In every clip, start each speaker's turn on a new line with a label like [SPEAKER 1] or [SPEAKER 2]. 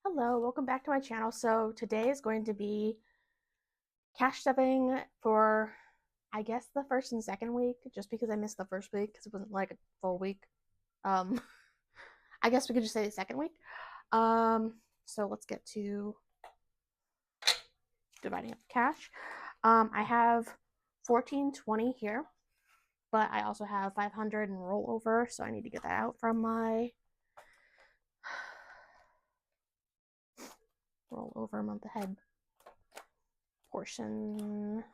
[SPEAKER 1] Hello, welcome back to my channel. So today is going to be cash stuffing for, I guess, the first and second week, just because I missed the first week because it wasn't like a full week. Um, I guess we could just say the second week. Um, so let's get to dividing up cash. I have 1420 here, but I also have 500 in rollover, so I need to get that out from my rollover month ahead portion.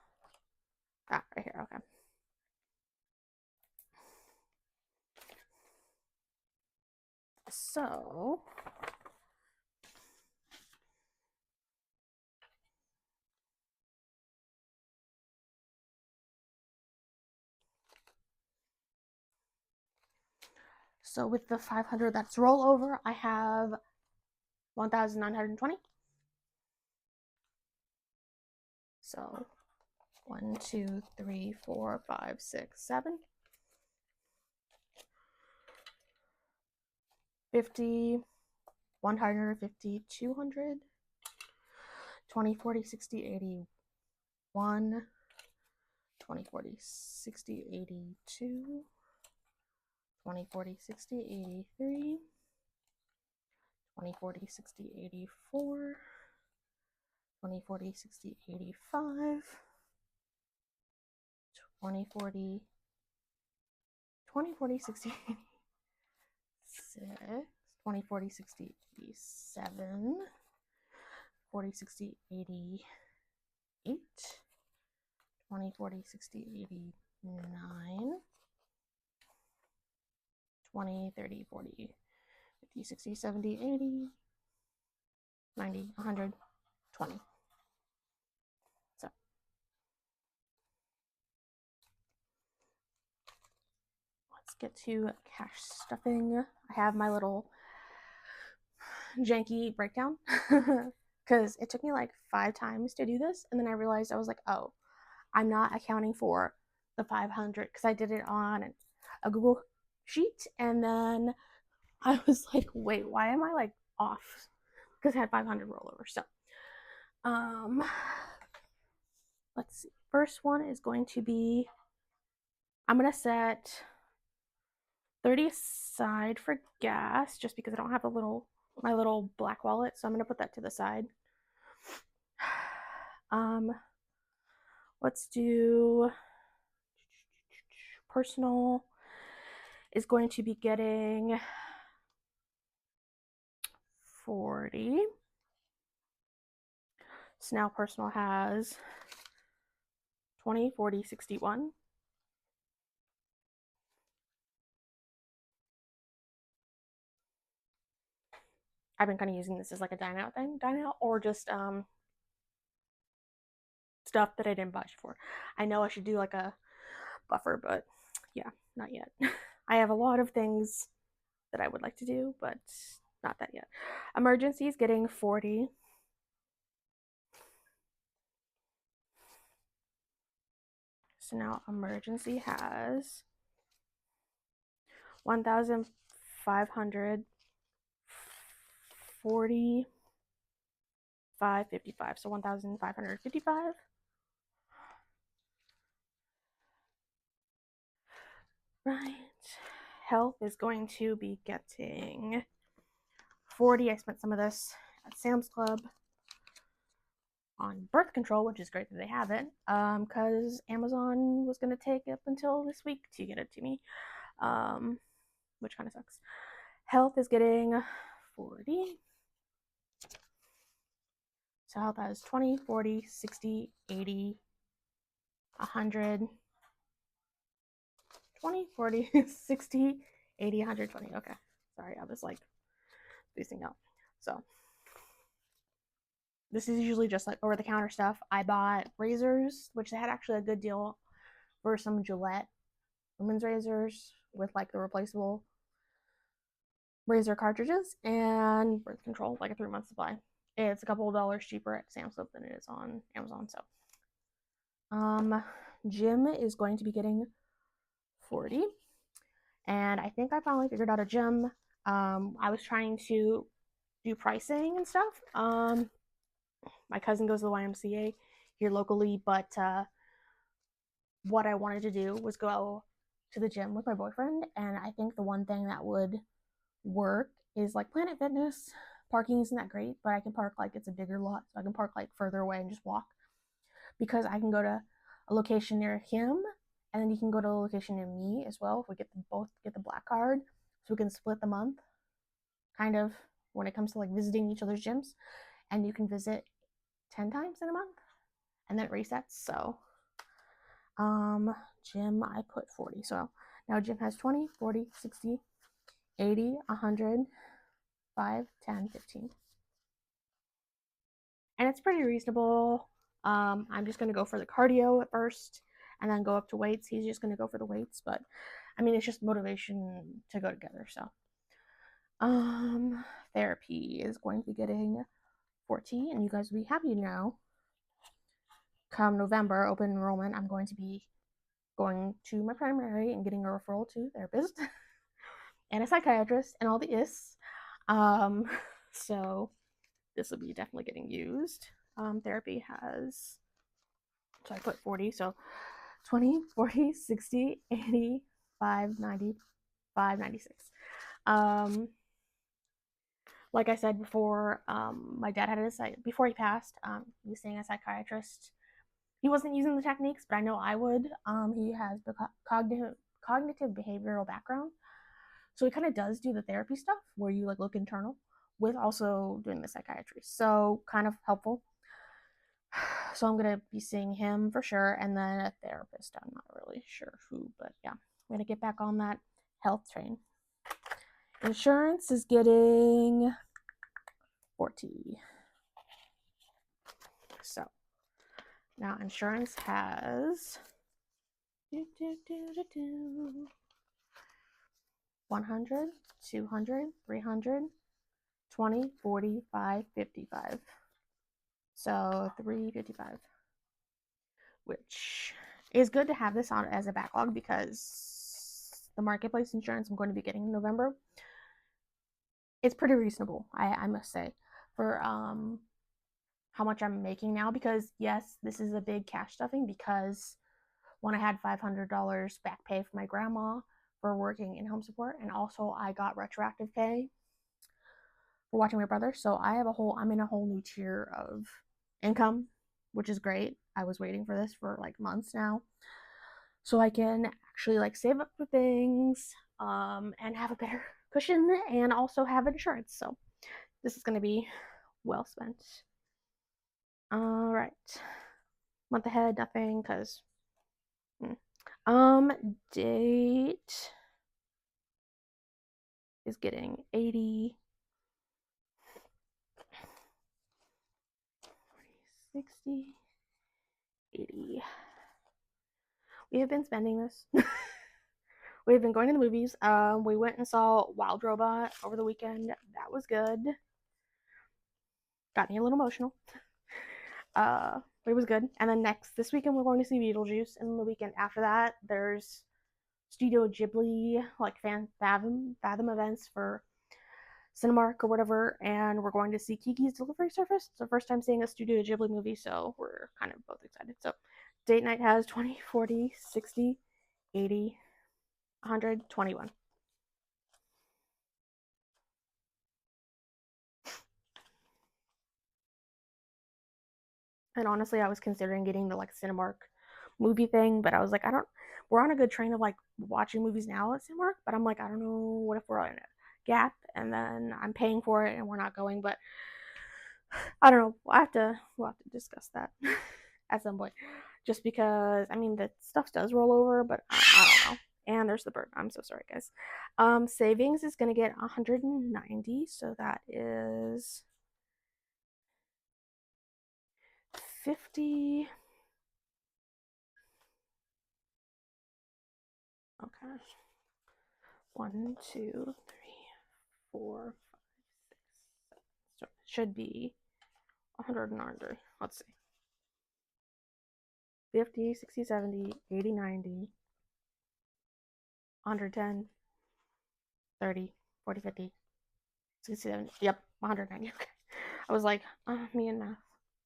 [SPEAKER 1] Ah, right here, okay. So with the 500 that's rollover, I have 1,920. So 1, 2, 3, 4, 5, 6, 7, 50, 150, 200, 20, 40, 60, 81, 20, 40, 60, 82, 20, 40, 60, 83, 20, 40, 60, 84, 20, 40, 60, 85, 20, 40, 20, 40, 60, 86, 20, 40, 60, 87, 40, 60, 88, 20, 40, 60, 89, 20, 30, 40, 50, 60, 70, 80, 90, 100, 20. So let's get to cash stuffing. I have my little janky breakdown because it took me like 5 times to do this, and then I realized I was like, oh, I'm not accounting for the 500 because I did it on a Google sheet, and then I was like, wait, why am I like off? Because I had 500 rollover. So, um, let's see. First one is going to be, I'm gonna set 30 aside for gas just because I don't have my little black wallet, so I'm gonna put that to the side. Um, let's do personal is going to be getting 40. So now personal has 20, 40, 61. I've been kind of using this as like a dine out thing, dine out, or just stuff that I didn't budget for. I know I should do like a buffer, but yeah, not yet. I have a lot of things that I would like to do, but not that yet. Emergency is getting 40. So now emergency has 1,545.55. So 1,555. Right. Health is going to be getting 40. I spent some of this at Sam's Club on birth control, which is great that they have it, because Amazon was going to take up until this week to get it to me, which kind of sucks. Health is getting 40. So health has 20, 40, 60, 80, 100, 20, 40, 60, 80, 120. Okay. Sorry, I was like spacing out. So this is usually just like over the counter stuff. I bought razors, which they had actually a good deal for some Gillette women's razors with like the replaceable razor cartridges and birth control, like a 3-month supply. It's a couple of dollars cheaper at Sam's Club than it is on Amazon. So, gym is going to be getting 40, and I think I finally figured out a gym. I was trying to do pricing and stuff. My cousin goes to the YMCA here locally, but what I wanted to do was go to the gym with my boyfriend, and I think the one thing that would work is like Planet Fitness. Parking isn't that great, but I can park like it's a bigger lot, so I can park like further away and just walk, because I can go to a location near him, and then he can go to a location near me as well if we both get the black card, so we can split the month, kind of, when it comes to like visiting each other's gyms, and you can visit 10 times in a month, and then it resets. So gym, I put 40. So now gym has 20, 40, 60, 80, 100, 5, 10, 15. And it's pretty reasonable. I'm just going to go for the cardio at first and then go up to weights. He's just going to go for the weights, but I mean, it's just motivation to go together. So therapy is going to be getting 40, and you guys will be happy to know come November, open enrollment, I'm going to be going to my primary and getting a referral to a therapist and a psychiatrist and all the ists. So this will be definitely getting used. Therapy has, so I put 40, so 20, 40, 60, 80, 5, 90, 5, 96. Like I said before, my dad had before he passed, he was seeing a psychiatrist. He wasn't using the techniques, but I know I would. He has cognitive behavioral background, so he kind of does do the therapy stuff where you like look internal with also doing the psychiatry. So kind of helpful. So I'm gonna be seeing him for sure, and then a therapist. I'm not really sure who, but yeah, I'm gonna get back on that health train. Insurance is getting 40. So now insurance has 100, 200, 300, 20, 45, 55. So 355, which is good to have this on as a backlog because the marketplace insurance I'm going to be getting in November, it's pretty reasonable, I must say, for how much I'm making now, because yes, this is a big cash stuffing, because when I had $500 back pay from my grandma for working in home support, and also I got retroactive pay for watching my brother. So I'm in a whole new tier of income, which is great. I was waiting for this for like months now, so I can actually like save up for things, and have a better cushion, and also have insurance. So this is going to be well spent. All right, month ahead, nothing, because date is getting 80, 60, 80. We have been spending this. We've been going to the movies. We went and saw Wild Robot over the weekend. That was good. Got me a little emotional. But it was good. And then this weekend we're going to see Beetlejuice, and the weekend after that there's Studio Ghibli, like Fathom events for Cinemark or whatever, and we're going to see Kiki's Delivery Service. It's the first time seeing a Studio Ghibli movie, so we're kind of both excited. So date night has 20, 40, 60, 80, 100, 21. And honestly, I was considering getting the like Cinemark movie thing, but I was like, we're on a good train of like watching movies now at Cinemark, but I'm like, I don't know, what if we're on a gap and then I'm paying for it and we're not going, but I don't know. We'll have to discuss that at some point. Just because I mean the stuff does roll over, but I don't know. And there's the bird. I'm so sorry, guys. Savings is gonna get 190, so that is 50. Okay. 1, 2, 3, 4, 5, 6, 7. So it should be 190. Let's see. 50, 60, 70, 80, 90, 110, 30, 40, 50, 60, 70. Yep, 190. Okay. I was like, me and math.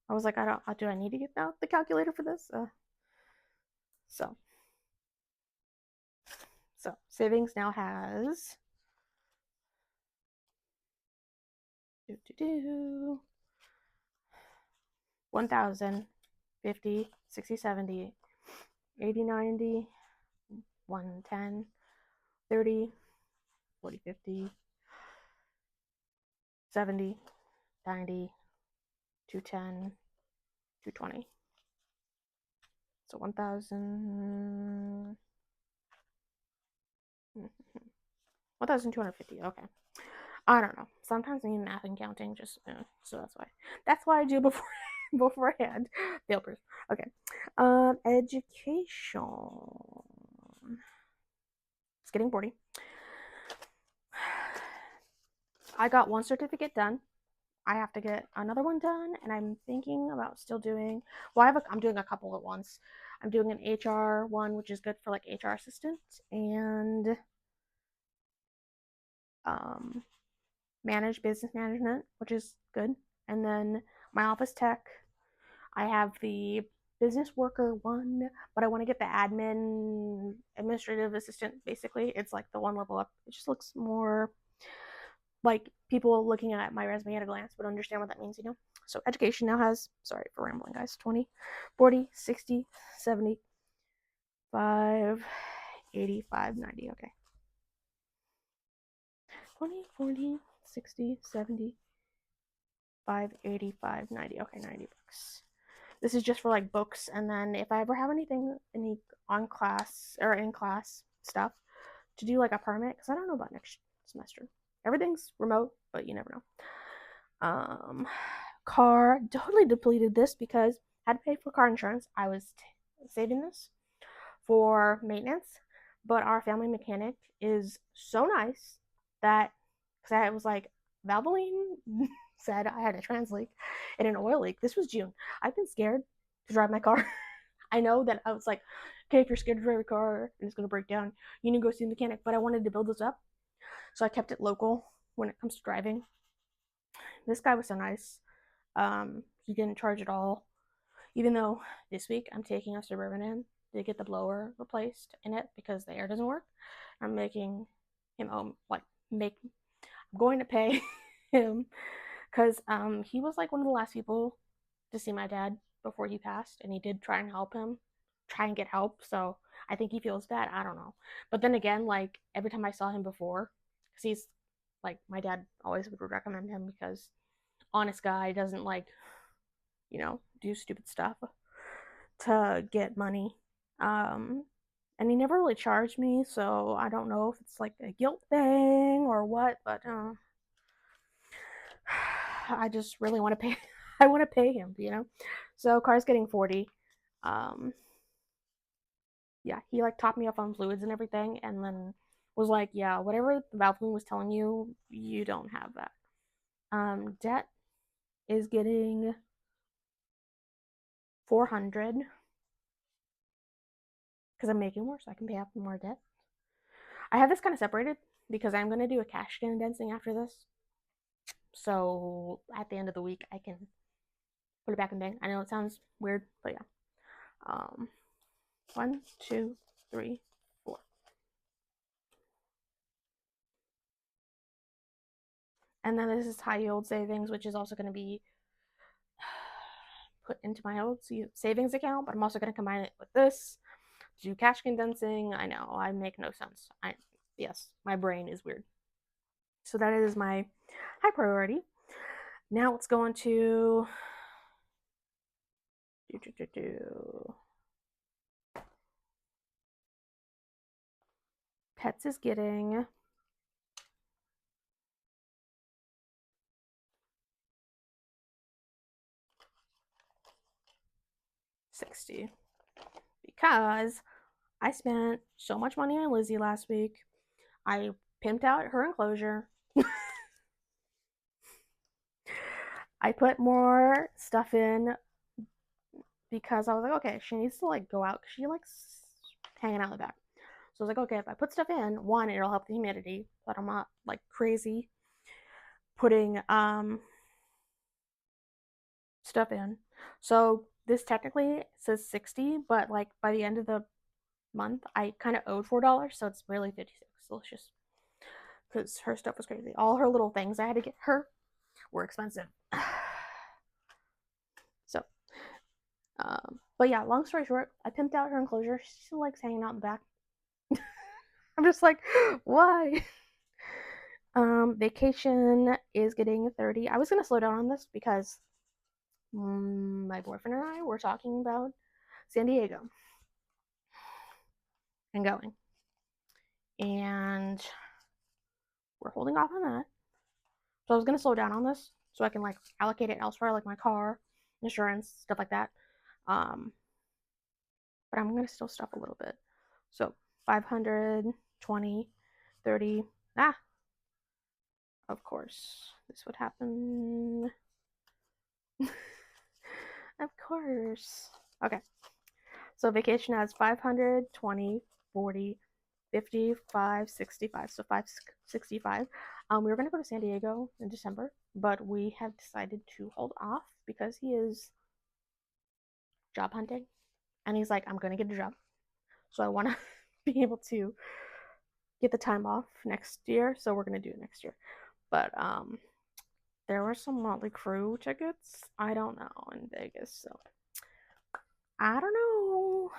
[SPEAKER 1] I was like, I don't. Do I need to get out the calculator for this? So so savings now has 1,000, 50, 60, 70, 80, 90, 110, 30, 40, 50, 70, 90, 210, 220. So 1,000, 1,250. Okay. I don't know. Sometimes I need math and counting, just so that's why I do before beforehand. Fail proof. Okay. Education. It's getting 40. I got one certificate done. I have to get another one done, and I'm thinking about still doing. Well, I'm doing a couple at once. I'm doing an HR one, which is good for like HR assistants, and um, manage business management, which is good. And then my office tech, I have the business worker one, but I want to get the admin administrative assistant. Basically, it's like the one level up. It just looks more like people looking at my resume at a glance would understand what that means, you know? So education now has, sorry for rambling, guys, 20, 40, 60, 75, 85, 90. Okay. 20, 40, 60, 75, 85, 90. Okay, 90 bucks. This is just for like books, and then if I ever have any on class or in class stuff to do like a permit, because I don't know about next semester. Everything's remote, but you never know. Car, totally depleted this because I had to pay for car insurance. I was saving this for maintenance, but our family mechanic is so nice that because I was like, Valvoline said I had a trans leak and an oil leak. This was June. I've been scared to drive my car. I know that I was like, okay, if you're scared to drive your car and it's going to break down, you need to go see the mechanic. But I wanted to build this up, so I kept it local when it comes to driving. This guy was so nice. He didn't charge at all, even though this week I'm taking a Suburban in to get the blower replaced in it because the air doesn't work. I'm making him I'm going to pay him because he was like one of the last people to see my dad before he passed, and he did try and help him, try and get help. So I think he feels bad. I don't know, but then again, like every time I saw him before, because he's like my dad always would recommend him because honest guy doesn't like do stupid stuff to get money. Um, and he never really charged me, so I don't know if it's like a guilt thing or what, but I just really want to pay. I want to pay him, you know. So car's getting 40. Um, yeah, he like topped me off on fluids and everything, and then was like, yeah, whatever the Valvoline was telling you, you don't have that. Debt is getting 400 because I'm making more, so I can pay off more debt. I have this kind of separated because I'm going to do a cash condensing after this. So at the end of the week, I can put it back in bank. I know it sounds weird, but yeah. 1, 2, 3, 4. And then this is high yield savings, which is also going to be put into my old savings account, but I'm also going to combine it with this to do cash condensing. I know I make no sense. Yes, my brain is weird. So that is my high priority. Now let's go into pets is getting 60 because I spent so much money on Lizzie last week. I pimped out her enclosure. I put more stuff in because I was like, okay, she needs to like go out because she likes hanging out in the back. So I was like, okay, if I put stuff in, one, it'll help the humidity, but I'm not like crazy putting stuff in. So this technically says 60, but like by the end of the month, I kind of owed $4, so it's really 56. So it's just because her stuff was crazy. All her little things I had to get her were expensive. So, but yeah, long story short, I pimped out her enclosure. She still likes hanging out in the back. I'm just like, why? Vacation is getting 30. I was gonna slow down on this because my boyfriend and I were talking about San Diego and going, and we're holding off on that. So I was gonna slow down on this so I can like allocate it elsewhere, like my car, insurance, stuff like that. Um, but I'm gonna still stuff a little bit. So 500, 20, 30. Ah, of course, this would happen. Of course. Okay. So vacation has 500, 20, 40, 55, 65. So 565. We were going to go to San Diego in December, but we have decided to hold off because he is job hunting. And he's like, I'm going to get a job. So I want to be able to get the time off next year. So we're going to do it next year. But there were some Motley Crue tickets. I don't know in Vegas. So I don't know.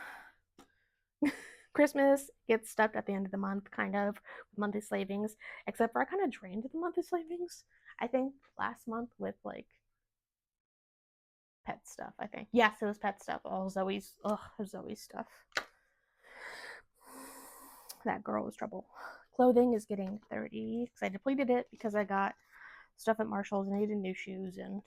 [SPEAKER 1] Christmas gets stuck at the end of the month, kind of, with monthly savings, except for I kind of drained the monthly savings, I think, last month with like pet stuff, I think. Yes, it was pet stuff. Oh, Zoe's stuff. That girl was trouble. Clothing is getting 30 because I depleted it because I got stuff at Marshall's and needed new shoes and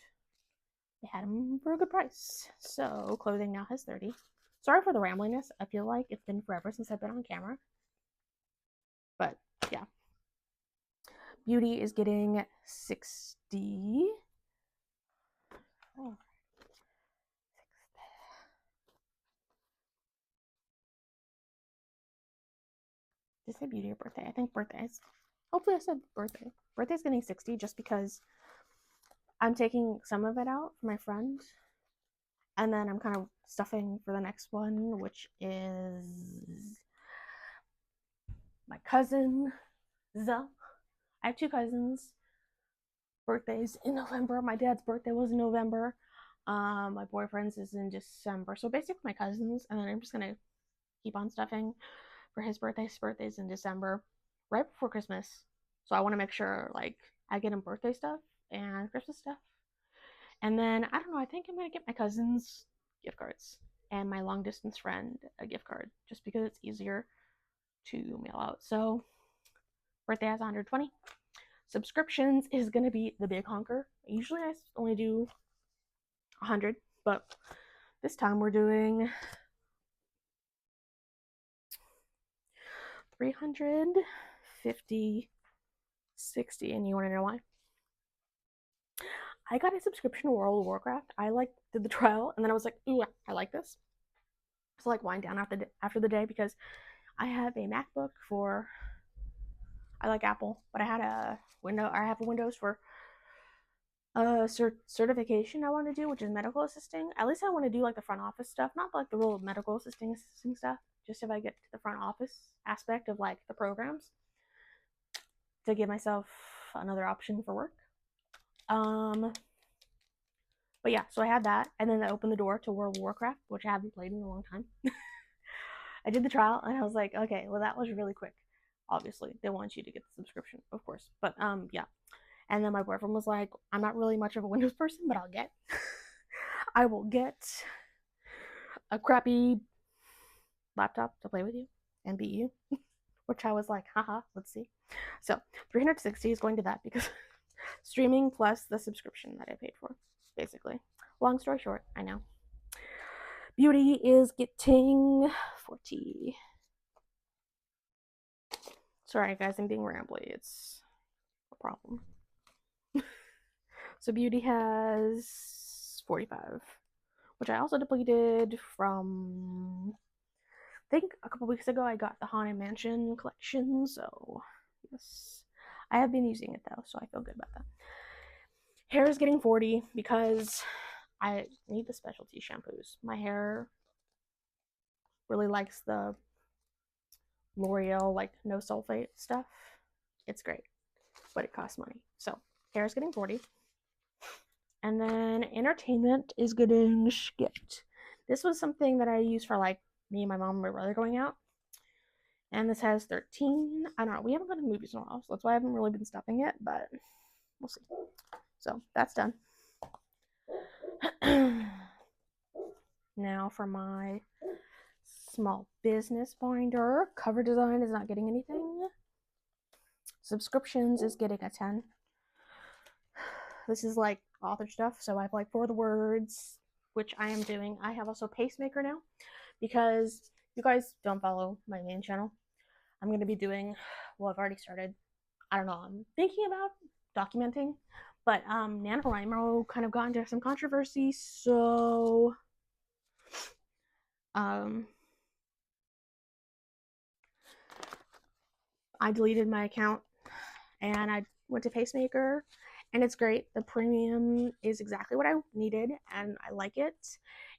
[SPEAKER 1] they had them for a good price. So clothing now has 30. Sorry for the rambliness. I feel like it's been forever since I've been on camera. But yeah. Beauty is getting 60. Oh. Did I say beauty or birthday? I think birthdays. Hopefully I said birthday. Birthday's getting 60 just because I'm taking some of it out for my friend. And then I'm kind of stuffing for the next one, which is my cousin, I have two cousins. Birthdays in November. My dad's birthday was in November. My boyfriend's is in December. So basically my cousins, and then I'm just gonna keep on stuffing for his birthday. His birthday's in December, right before Christmas. So I want to make sure like I get him birthday stuff and Christmas stuff. And then I don't know, I think I'm gonna get my cousins gift cards and my long distance friend a gift card just because it's easier to mail out. So birthday has 120. Subscriptions is gonna be the big honker. Usually I only do 100, but this time we're doing 350, 60, and you want to know why? I got a subscription to World of Warcraft. I like did the trial, and then I was like, ooh, I like this. So like wind down after the day because I have a MacBook for. I like Apple, but I have a Windows for certification I want to do, which is medical assisting. At least I want to do like the front office stuff, not like the real medical assisting stuff. Just if I get to the front office aspect of like the programs to give myself another option for work. But yeah, so I had that, and then I opened the door to World of Warcraft, which I haven't played in a long time. I did the trial, and I was like, okay, well that was really quick. Obviously, they want you to get the subscription, of course. But yeah, and then my boyfriend was like, I'm not really much of a Windows person, but I will get a crappy laptop to play with you and beat you. Which I was like, haha, let's see. So 360 is going to that because streaming plus the subscription that I paid for, basically. Long story short, I know. Beauty is getting 40. Sorry, guys, I'm being rambly. It's a problem. So Beauty has 45, which I also depleted from. I think a couple weeks ago I got the Haunted Mansion collection, so yes. I have been using it though, so I feel good about that. Hair is getting 40 because I need the specialty shampoos. My hair really likes the L'Oreal like no sulfate stuff. It's great, but it costs money. So hair is getting 40. And then entertainment is getting skipped. This was something that I used for like me and my mom and my brother going out. And this has 13. I don't know. We haven't gone to movies in a while, so that's why I haven't really been stuffing it, but we'll see. So that's done. Now for my small business binder. Cover design is not getting anything. Subscriptions is getting a 10. This is like author stuff, so I have like For the Words, which I am doing. I have also Pacemaker now because you guys don't follow my main channel. I'm going to be doing, well, I've already started. I don't know. I'm thinking about documenting, but NaNoWriMo kind of got into some controversy, so I deleted my account and I went to Pacemaker, and it's great. The premium is exactly what I needed, and I like it,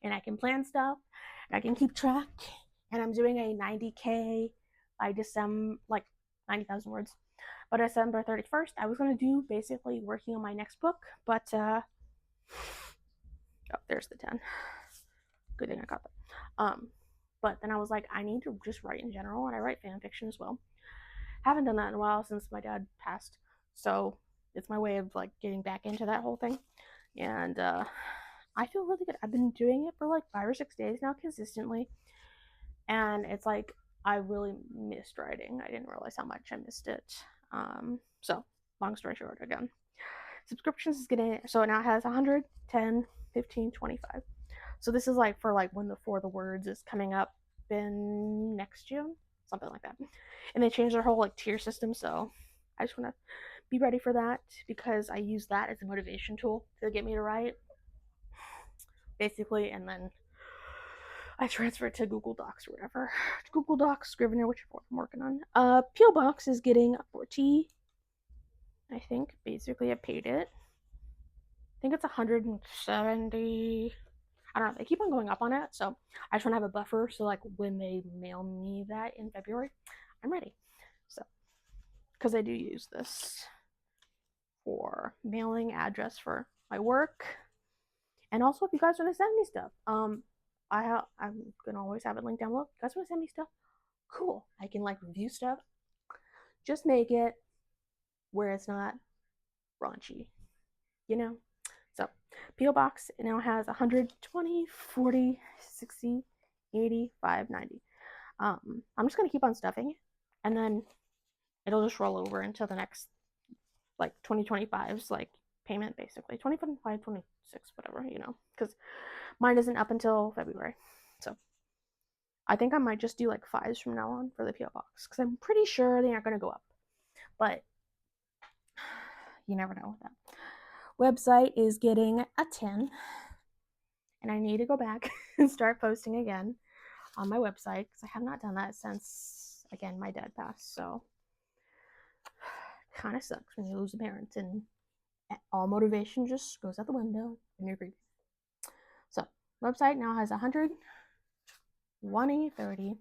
[SPEAKER 1] and I can plan stuff, and I can keep track, and I'm doing a 90K by December, like 90,000 words. But December 31st, I was going to do basically working on my next book, but, oh, there's the 10. Good thing I got that. But then I was like, I need to just write in general, and I write fan fiction as well. Haven't done that in a while since my dad passed, so it's my way of like getting back into that whole thing. And I feel really good. I've been doing it for like 5 or 6 days now consistently, and it's like I really missed writing. I didn't realize how much I missed it. So long story short, again, subscriptions is getting, so now it has 100, 10, 15, 25. So this is like for like when the For the Words is coming up in next June, something like that. And they changed their whole like tier system, so I just want to be ready for that because I use that as a motivation tool to get me to write, basically, and then I transfer it to Google Docs or whatever. Google Docs, Scrivener, whichever one I'm working on. PO Box is getting 40. I think basically I paid it. I think it's 170. I don't know. They keep on going up on it, so I just want to have a buffer so like when they mail me that in February, I'm ready. So, because I do use this for mailing address for my work, and also if you guys want to send me stuff, I'm gonna always have it linked down below. If you guys want to send me stuff, cool. I can like review stuff. Just make it where it's not raunchy, you know. So PO Box now has 120, 40, 60, 85, 90. I'm just gonna keep on stuffing it, and then it'll just roll over into the next like 2025's like payment, basically 25, 26, whatever, you know, because mine isn't up until February. So I think I might just do like 5s from now on for the PO Box because I'm pretty sure they aren't going to go up, but you never know with that. Website is getting a 10, and I need to go back and start posting again on my website because I have not done that since, again, my dad passed. So kind of sucks when you lose a parent and all motivation just goes out the window and you're grieving. So website now has 100, 20, 30,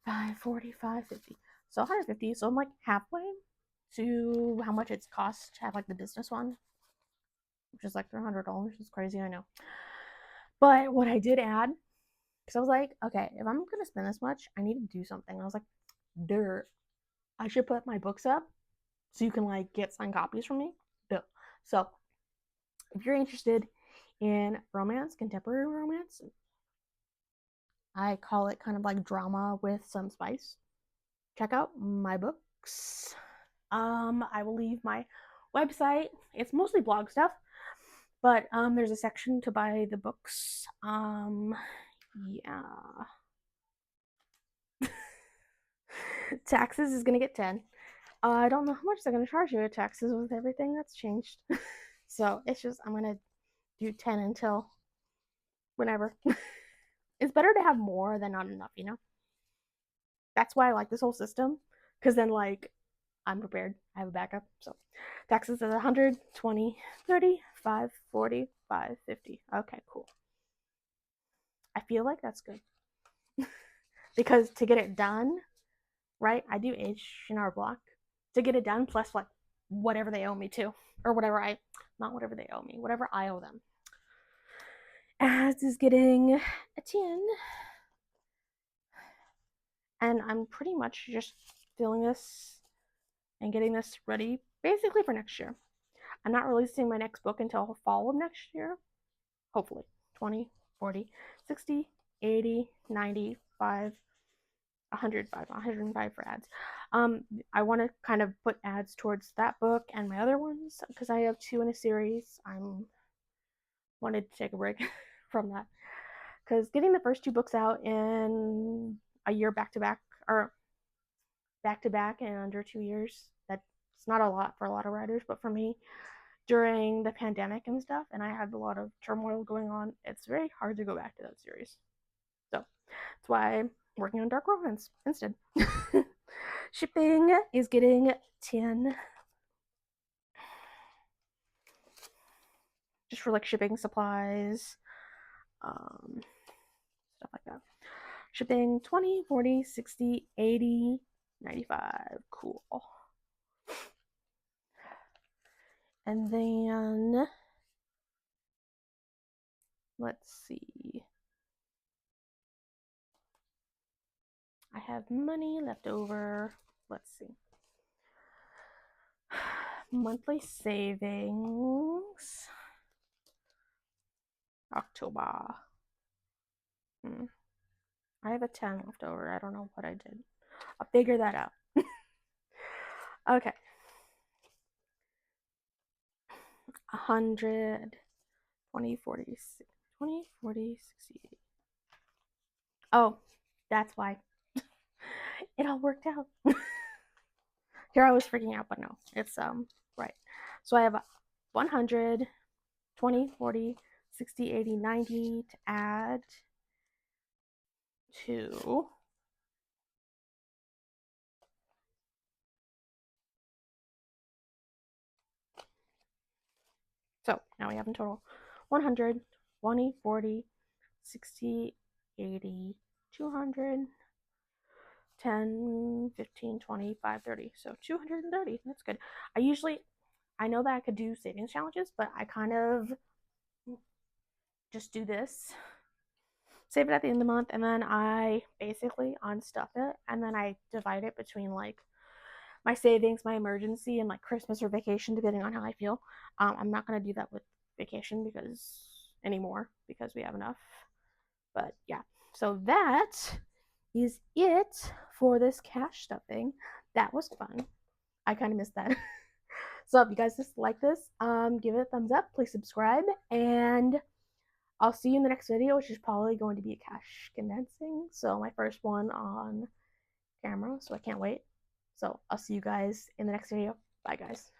[SPEAKER 1] 5, 45, 50. So 150. So I'm like halfway to how much it's cost to have like the business one, which is like $300. It's crazy, I know. But what I did add, because I was like, okay, if I'm gonna spend this much, I need to do something. I was like, dirt, I should put my books up so you can like get signed copies from me. Duh. So if you're interested in romance, contemporary romance, I call it kind of like drama with some spice, check out my books. I will leave my website. It's mostly blog stuff, but there's a section to buy the books. Yeah. Taxes is gonna get 10. I don't know how much they're gonna charge you at taxes with everything that's changed. So it's just I'm gonna do 10 until whenever. It's better to have more than not enough, you know? That's why I like this whole system. Because then like I'm prepared. I have a backup. So taxes is 100, 20, 30, 5, 40, 5, 50. Okay, cool. I feel like that's good. Because to get it done, right? I do H&R Block. To get it done, plus like whatever they owe me too. Or whatever I, not whatever they owe me, whatever I owe them. As is getting a 10. And I'm pretty much just filling this and getting this ready basically for next year. I'm not releasing my next book until fall of next year, hopefully. 20, 40, 60, 80, 95, 105 for ads. I want to kind of put ads towards that book and my other ones because I have 2 in a series. I'm wanted to take a break from that because getting the first 2 books out in a year back to back or back to back in under 2 years, that's not a lot for a lot of writers, but for me, during the pandemic and stuff, and I had a lot of turmoil going on, it's very hard to go back to that series. So that's why I'm working on Dark Romance instead. Shipping is getting 10. Just for like shipping supplies, stuff like that. Shipping 20, 40, 60, 80, 95. Cool. And then let's see. I have money left over. Let's see. Monthly savings. October. I have a 10 left over. I don't know what I did. I'll figure that out. Okay. 100, 20, 40, 20, 40, 60. Oh, that's why. It all worked out. Here I was freaking out, but no, it's right. So I have 100, 20, 40, 60, 80, 90 to add to so now we have in total 100, 20, 40, 60, 80, 200, 10, 15, 20, 5, 30. So 230. That's good. I know that I could do savings challenges, but I kind of just do this, save it at the end of the month, and then I basically unstuff it, and then I divide it between like my savings, my emergency, and like Christmas or vacation, depending on how I feel. I'm not going to do that with vacation anymore because we have enough. But yeah, so that is it for this cash stuffing. That was fun. I kind of missed that. So if you guys just like this, give it a thumbs up. Please subscribe, and I'll see you in the next video, which is probably going to be a cash condensing. So my first one on camera, so I can't wait. So I'll see you guys in the next video. Bye, guys.